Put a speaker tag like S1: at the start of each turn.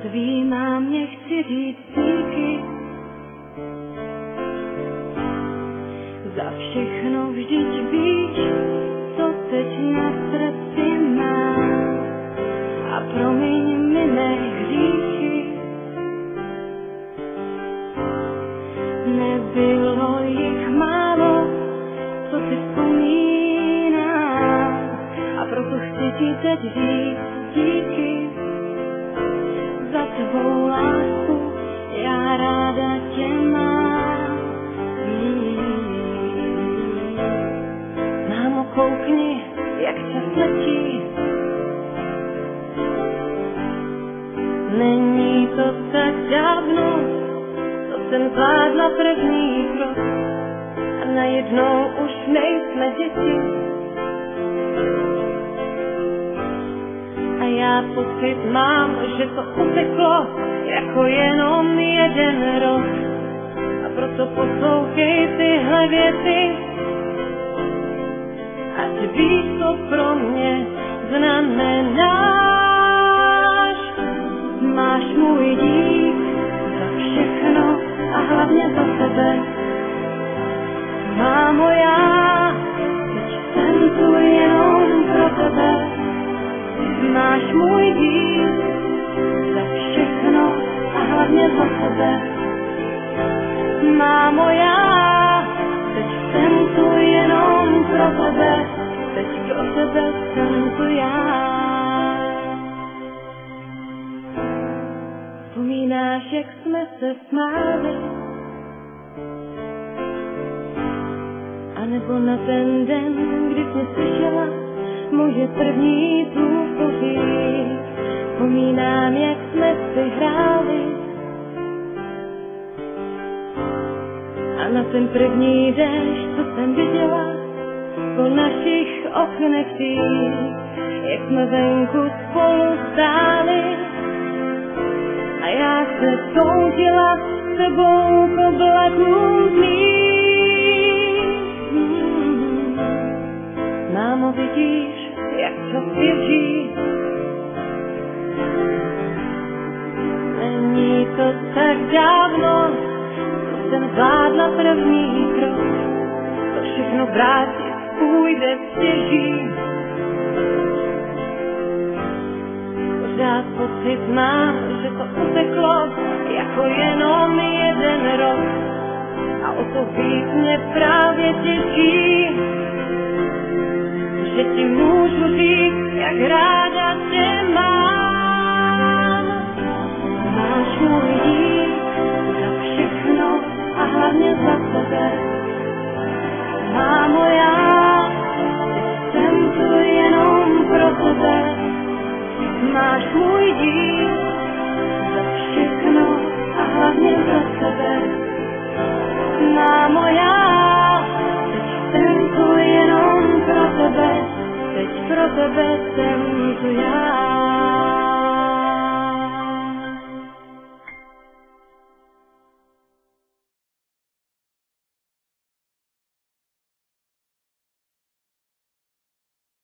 S1: tvý mámě chci říct díky. Za všechno vždyť víš, co teď na srdci mám. A promiň mi mé hříchy. Nebylo jich málo, co si vzpomínám. A proto chci ti teď říct díky. Za tvou lásku já ráda tě mám. Mámo, koukni, jak čas letí. Není to tak dávno, co jsem zvládla první krok. A najednou už nejsme děti. A já pocit mám, že to uteklo jako jenom jeden rok. A proto poslouchej tyhle věty. Ať víš, co pro mě znamenáš. Máš můj dík za všechno a hlavně za tebe. Mámo, já teď jsem tu jenom pro tebe. Máš můj dík za všechno a hlavně za tebe. Mámo, já teď jsem tu jenom pro tebe. Teď pro tebe jsem tu já. Vzpomínáš, jak jsme se smáli? A nebo na ten den, kdy jsi slyšela moje první průpoví. Vzpomínám, jak jsme si hráli. A na ten první déšť, co jsem viděla po našich oknech, jak jsme venku spolu stáli. A já se soudila s tebou po blaku mých. Mámo, vidíš, jak čas běží. Není to tak dávno, co jsem zvládla první krok. To všechno vrátit půjde stěží. Pořád pocit mám, že to uteklo jako jenom jeden rok. A o to víc mě právě těší, že ti můžu říct, jak ráda tě mám. Máš můj dík za všechno a hlavně za tebe. Mámo, já jsem tu jenom pro tebe. Máš můj dík za všechno a hlavně za tebe. Mámo, já teď jsem tu jenom pro tebe. Teď pro tebe jsem tu já.